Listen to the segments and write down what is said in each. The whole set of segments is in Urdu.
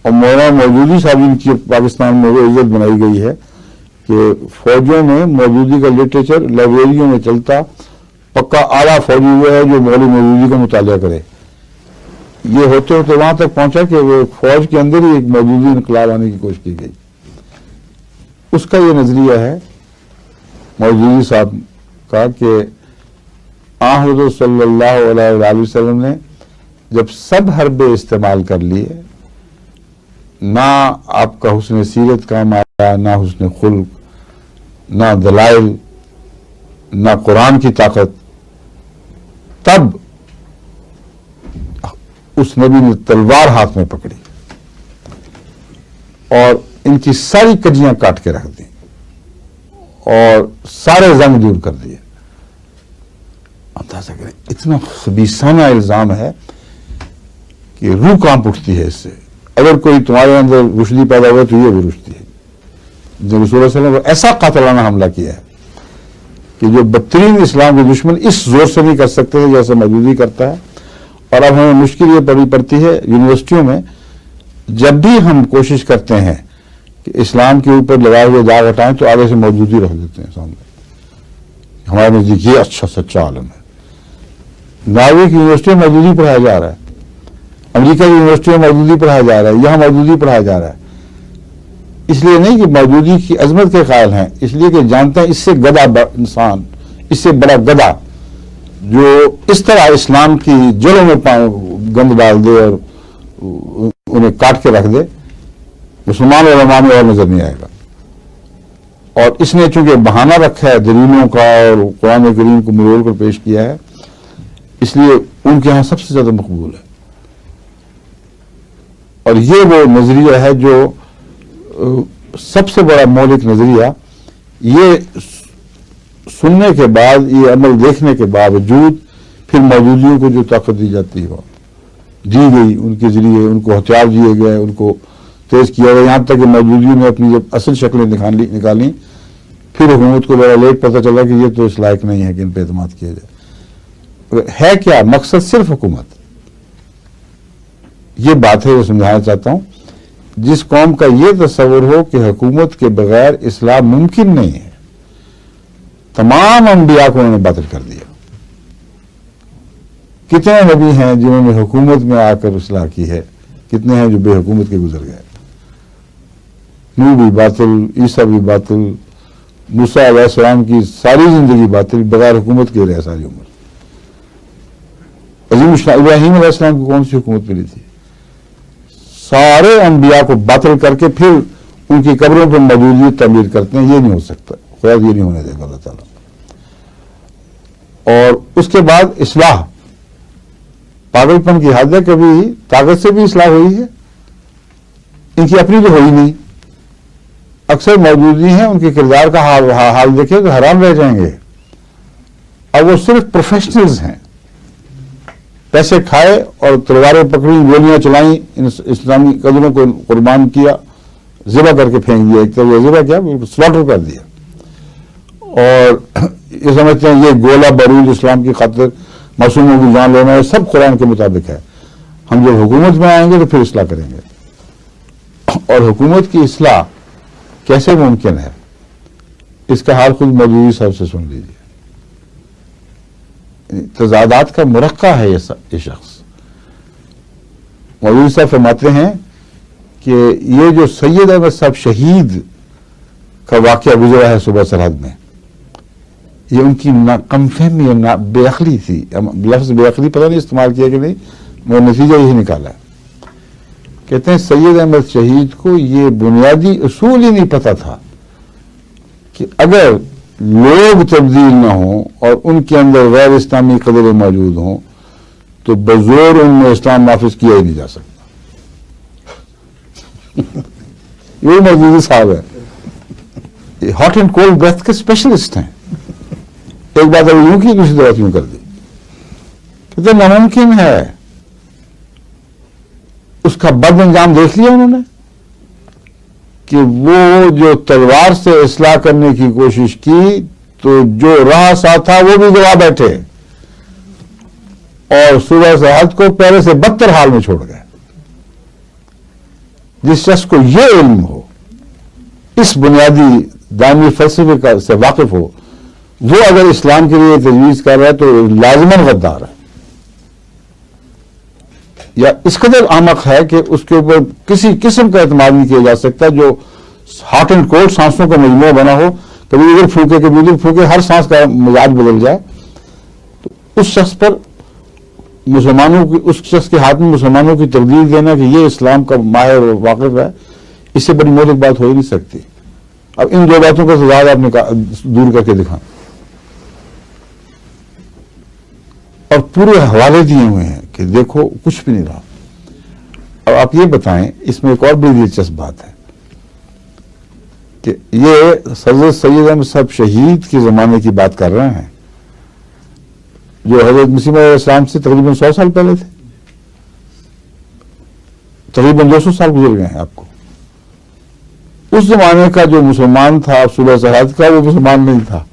اور مولانا مودودی صاحب کی پاکستان میں وہ عزت بنائی گئی ہے کہ فوجوں میں مودودی کا لٹریچر لائبریریوں میں چلتا، پکا اعلیٰ فوجی وہ ہے جو مولوی مودودی کا مطالعہ کرے. یہ ہوتے ہوتے وہاں تک پہنچا کہ وہ فوج کے اندر ہی ایک مودودی انقلاب آنے کی کوشش کی گئی. اس کا یہ نظریہ ہے مودودی صاحب کا کہ حضرت صلی اللہ علیہ وآلہ وسلم نے جب سب حربے استعمال کر لیے، نہ آپ کا حسن سیرت کام آیا، نہ حسن خلق، نہ دلائل، نہ قرآن کی طاقت، تب اس نبی نے تلوار ہاتھ میں پکڑی اور ان کی ساری کجیاں کاٹ کے رکھ دیں اور سارے زنگ دور کر دیے. اندازہ کریں اتنا خبیثانہ الزام ہے کہ روح کانپ اٹھتی ہے اس سے. اگر کوئی تمہارے اندر رشدی پیدا ہوا تو یہ بھی رشدی ہے. جو رسول اللہ صلی اللہ علیہ وسلم نے ایسا قاتلانہ حملہ کیا ہے کہ جو بدترین اسلام کے دشمن اس زور سے نہیں کر سکتے تھے جیسے مودودی کرتا ہے. اور اب ہمیں مشکل یہ پڑتی ہے یونیورسٹیوں میں جب بھی ہم کوشش کرتے ہیں کہ اسلام کے اوپر لگائے ہوئے داغ ہٹائیں تو آگے سے مودودی رکھ دیتے ہیں سامنے. ہمارے نزدیک یہ اچھا سچا عالم ہے. ناروے کی یونیورسٹی میں مودودی پڑھایا جا رہا ہے، امریکہ کی یونیورسٹی میں مودودی پڑھایا جا رہا ہے، یہاں مودودی پڑھایا جا رہا ہے. اس لیے نہیں کہ مودودی کی عظمت کے قائل ہیں، اس لیے کہ جانتے ہیں اس سے گدھا انسان، اس سے بڑا گدھا جو اس طرح اسلام کی جڑوں میں گند ڈال دے اور انہیں کاٹ کے رکھ دے، مسلمان علماء میں اور نظر نہیں آئے گا. اور اس نے چونکہ بہانہ رکھا ہے دلیلوں کا اور قرآن کریم کو مروڑ کر پیش کیا ہے، اس لیے ان کے ہاں سب سے زیادہ مقبول ہے. اور یہ وہ نظریہ ہے جو سب سے بڑا مولک نظریہ، یہ سننے کے بعد، یہ عمل دیکھنے کے باوجود پھر موجودیوں کو جو طاقت دی جاتی ہے دی گئی، ان کے ذریعے ان کو ہتھیار دیے گئے، ان کو تیز کیا گیا، یہاں تک کہ موجودیوں نے اپنی جب اصل شکلیں نکالیں پھر حکومت کو بڑا لیٹ پتہ چلا کہ یہ تو اس لائق نہیں ہے کہ ان پہ اعتماد کیا جائے. ہے کیا مقصد؟ صرف حکومت. یہ بات ہے جو سمجھانا چاہتا ہوں. جس قوم کا یہ تصور ہو کہ حکومت کے بغیر اصلاح ممکن نہیں ہے، تمام انبیاء کو انہوں نے باطل کر دیا. کتنے نبی ہیں جنہوں نے حکومت میں آ کر اصلاح کی ہے، کتنے ہیں جو بے حکومت کے گزر گئے. نوح بھی باطل، عیسیٰ بھی باطل، موسیٰ علیہ السلام کی ساری زندگی باطل، بغیر حکومت کے رہے ساری عمر. عظیم ابراہیم علیہ السلام کو کون سی حکومت ملی تھی؟ سارے انبیاء کو باطل کر کے پھر ان کی قبروں پر موجودگی تعمیر کرتے ہیں. یہ نہیں ہو سکتا، خدا یہ نہیں ہونے دے گا اللہ تعالیٰ. اور اس کے بعد اصلاح پاگل پن کی حد ہے. کبھی طاقت سے بھی اصلاح ہوئی ہے، ان کی اپنی تو ہوئی نہیں. اکثر موجودی ہیں، ان کے کردار کا حال دیکھیں تو حیران رہ جائیں گے. اب وہ صرف پروفیشنلز ہیں، پیسے کھائے اور تلواریں پکڑی، گولیاں چلائیں، اسلامی قدروں کو قربان کیا، ذبح کر کے پھینک دیا. ایک طرح ذبح کیا، سلاٹر کر دیا. اور یہ سمجھتے ہیں یہ گولہ بارود اسلام کی خاطر معصوموں کی جان لینا ہے، سب قرآن کے مطابق ہے. ہم جب حکومت میں آئیں گے تو پھر اصلاح کریں گے. اور حکومت کی اصلاح کیسے ممکن ہے، اس کا حال خود مودودی صاحب سے سن لیجیے. تضادات کا مرقع ہے یہ شخص. مودودی صاحب فرماتے ہیں کہ یہ جو سید احمد صاحب شہید کا واقعہ گزرا ہے صوبہ سرحد میں، یہ ان کی کم فہمی اور بے عقلی تھی. لفظ بے عقلی پتہ نہیں استعمال کیا کہ نہیں، میں نتیجہ یہی نکالا ہے. کہتے ہیں سید احمد شہید کو یہ بنیادی اصول ہی نہیں پتہ تھا کہ اگر لوگ تبدیل نہ ہوں اور ان کے اندر غیر اسلامی قدریں موجود ہوں تو بزور ان میں اسلام نافذ کیا ہی نہیں جا سکتا. یہ مودودی صاحب ہے، ہاٹ اینڈ کولڈ برتھ کے اسپیشلسٹ ہیں. ایک بات ابھی یوں کی، دوسری بات یوں کر دی. کہتے ناممکن ہے. اس کا بد انجام دیکھ لیا انہوں نے کہ وہ جو تلوار سے اصلاح کرنے کی کوشش کی تو جو راہ سا تھا وہ بھی گوا بیٹھے اور صوبہ سرحد کو پہلے سے بدتر حال میں چھوڑ گئے. جس شخص کو یہ علم ہو، اس بنیادی دائمی فلسفے سے واقف ہو، وہ اگر اسلام کے لیے تجویز کر رہا ہے تو لازماً غدار ہے، یا اس قدر احمق ہے کہ اس کے اوپر کسی قسم کا اعتماد نہیں کیا جا سکتا، جو ہاٹ اینڈ کولڈ سانسوں کا مجموعہ بنا ہو، کبھی ادھر پھونکے کبھی ادھر پھونکے، ہر سانس کا مزاج بدل جائے، تو اس شخص پر مسلمانوں کی، اس شخص کے ہاتھ میں مسلمانوں کی تقدیر دینا کہ یہ اسلام کا ماہر اور واقف ہے، اس سے بڑی مہلک بات ہو ہی نہیں سکتی۔ اب ان دو باتوں کا تضاد آپ نے دور کر کے دکھائیں، اور پورے حوالے دیے ہوئے ہیں کہ دیکھو کچھ بھی نہیں رہا۔ اب آپ یہ بتائیں، اس میں ایک اور بڑی دلچسپ بات ہے کہ یہ حضرت سید احمد صاحب شہید کے زمانے کی بات کر رہے ہیں، جو حضرت مسیح علیہ السلام سے تقریباً 100 سال پہلے تھے، تقریباً 200 سال گزر گئے ہیں آپ کو۔ اس زمانے کا جو مسلمان تھا صلح سرحد کا، وہ مسلمان نہیں تھا،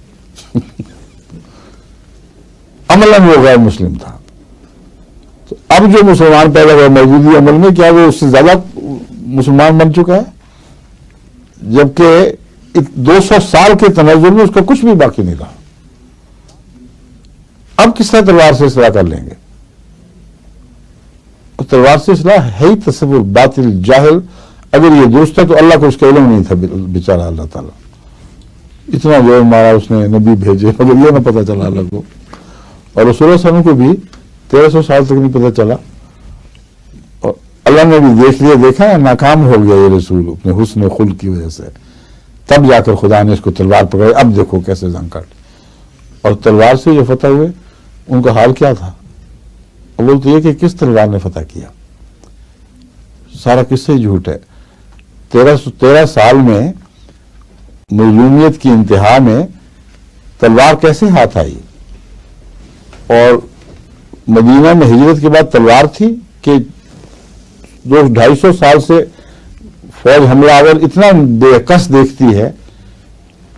عملاً وہ غیر مسلم تھا۔ تو اب جو مسلمان پیدا ہوا موجودی عمل میں، کیا وہ اس سے زیادہ مسلمان بن چکا ہے؟ جبکہ 200 سال کے تناظر میں اس کا کچھ بھی باقی نہیں رہا۔ اب کس طرح تلوار سے اصلاح کر لیں گے؟ اور تلوار سے اصلاح ہے ہی تصور باطل جاہل۔ اگر یہ درست ہے تو اللہ کو اس کا علم نہیں تھا بیچارہ اللہ تعالیٰ، اتنا زور مارا اس نے، نبی بھیجے، مگر یہ نہ پتا چلا اللہ کو، اور رسول اللہ صلی اللہ علیہ وسلم کو بھی 1300 سال تک نہیں پتا چلا، اور اللہ نے بھی دیکھ لیا، دیکھا ناکام ہو گیا یہ رسول اپنے حسن خلق کی وجہ سے، تب جا کر خدا نے اس کو تلوار پکڑائی، اب دیکھو کیسے زنگ کاٹ۔ اور تلوار سے جو فتح ہوئے ان کا حال کیا تھا؟ اول تو یہ کہ کس تلوار نے فتح کیا، سارا قصہ ہی جھوٹ ہے۔ 13 سال میں مظلومیت کی انتہا میں تلوار کیسے ہاتھ آئی؟ اور مدینہ میں ہجرت کے بعد تلوار تھی کہ جو 250 سال سے فوج حملہ آور اتنا بے کس دیکھتی ہے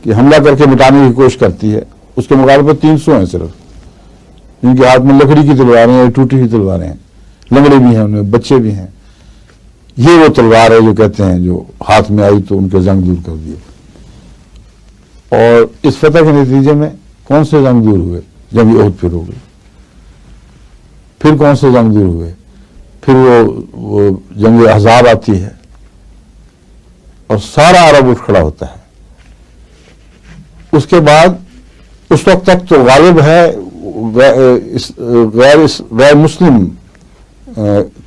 کہ حملہ کر کے مٹانے کی کوشش کرتی ہے، اس کے مقابلے پر 300 ہیں صرف، جن کے ہاتھ میں لکڑی کی تلواریں ہیں، ٹوٹی ہوئی تلواریں ہیں، لنگڑے بھی ہیں، ان میں بچے بھی ہیں۔ یہ وہ تلوار ہے جو کہتے ہیں جو ہاتھ میں آئی تو ان کے زنگ دور کر دیے۔ اور اس فتح کے نتیجے میں کون سے زنگ دور ہوئے؟ جنگ احد پھر ہو گئی، پھر کون سے جنگ دور ہوئے؟ پھر وہ جنگ احزاب آتی ہے اور سارا عرب اٹھ کھڑا ہوتا ہے۔ اس کے بعد اس وقت تک تو غالب ہے غیر مسلم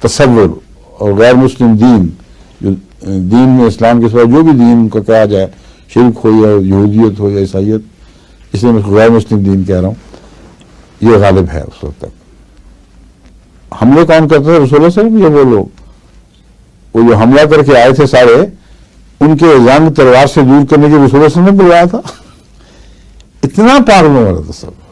تصور اور غیر مسلم دین، جو دین میں اسلام کے سوا جو بھی دین کو کہا جائے، شرک ہو یا یہودیت ہو یا عیسائیت، اس لیے میں اس کو غیر مسلم دین کہہ رہا ہوں، یہ غالب ہے اس وقت تک۔ حملے کون کرتے تھے؟ رسول اللہ صلی اللہ علیہ وسلم۔ یہ وہ لوگ وہ جو حملہ کر کے آئے تھے سارے، ان کے زنگ تلوار سے دور کرنے کے رسول اللہ صلی اللہ علیہ وسلم نے بلوایا تھا۔ اتنا پاگلوں والا تصور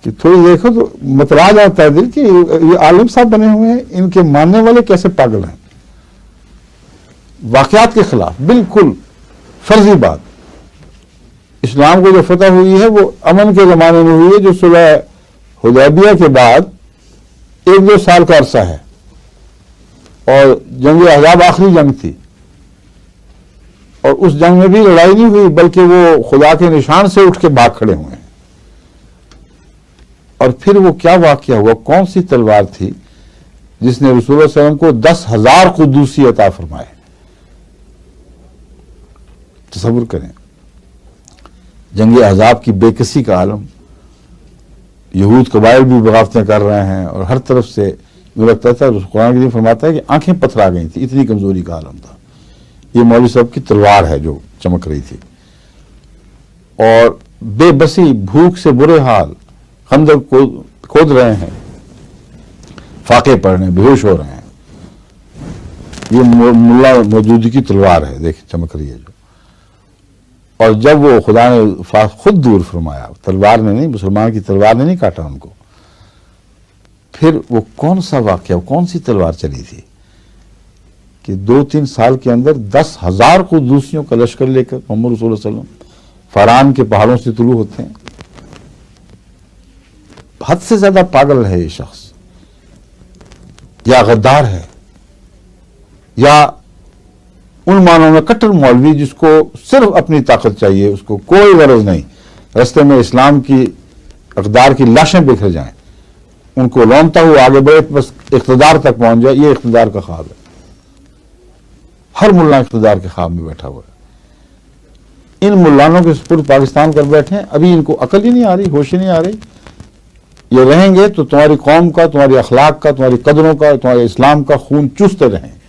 کہ تھوڑی دیکھو تو متلا جاتا ہے دل کہ یہ عالم صاحب بنے ہوئے ہیں، ان کے ماننے والے کیسے پاگل ہیں۔ واقعات کے خلاف بالکل فرضی بات۔ اسلام کو جو فتح ہوئی ہے وہ امن کے زمانے میں ہوئی ہے، جو صلح حدیبیہ کے بعد 1-2 سال کا عرصہ ہے، اور جنگ احزاب آخری جنگ تھی، اور اس جنگ میں بھی لڑائی نہیں ہوئی بلکہ وہ خدا کے نشان سے اٹھ کے بھاگ کھڑے ہوئے ہیں۔ اور پھر وہ کیا واقعہ ہوا؟ کون سی تلوار تھی جس نے رسول اللہ صلی اللہ علیہ وسلم کو 10,000 قدوسی عطا فرمائے؟ تصور کریں، جنگ احزاب کی بے کسی کا عالم، یہود قبائل بھی بغاوتیں کر رہے ہیں، اور ہر طرف سے مجھے لگتا تھا قرآن کی فرماتا ہے کہ آنکھیں پتھرا گئی تھی، اتنی کمزوری کا عالم تھا۔ یہ مولوی صاحب کی تلوار ہے جو چمک رہی تھی، اور بے بسی، بھوک سے برے حال، خندق کھود رہے ہیں، فاقے پڑھ رہے ہیں، بے ہوش ہو رہے ہیں۔ یہ ملا مودودی کی تلوار ہے، دیکھیں چمک رہی ہے جو۔ اور جب وہ خدا نے خود دور فرمایا، تلوار نے نہیں، مسلمان کی تلوار نے نہیں کاٹا ان کو، پھر وہ کون سا واقعہ، کون سی تلوار چلی تھی کہ 2-3 سال کے اندر 10,000 قدوسیوں کا لشکر لے کر محمد رسول اللہ صلی اللہ علیہ وسلم فاران کے پہاڑوں سے طلوع ہوتے ہیں۔ حد سے زیادہ پاگل ہے یہ شخص، یا غدار ہے، یا ان معنوں میں کٹر مولوی جس کو صرف اپنی طاقت چاہیے، اس کو کوئی غرض نہیں رستے میں اسلام کی اقدار کی لاشیں بکھر جائیں، ان کو لونتا ہوا آگے بڑھے، بس اقتدار تک پہنچ جائے، یہ اقتدار کا خواب ہے۔ ہر ملا اقتدار کے خواب میں بیٹھا ہوا ہے۔ ان ملانوں کے سپرد پاکستان کر بیٹھے ہیں، ابھی ان کو عقل ہی نہیں آ رہی، ہوش ہی نہیں آ رہی۔ یہ رہیں گے تو تمہاری قوم کا، تمہاری اخلاق کا، تمہاری قدروں کا، تمہارے اسلام کا خون چوستے رہیں گے۔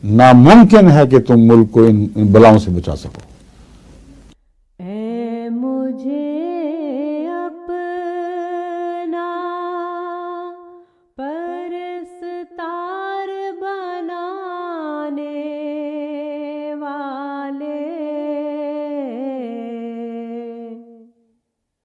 ناممکن ہے کہ تم ملک کو ان بلاؤں سے بچا سکو۔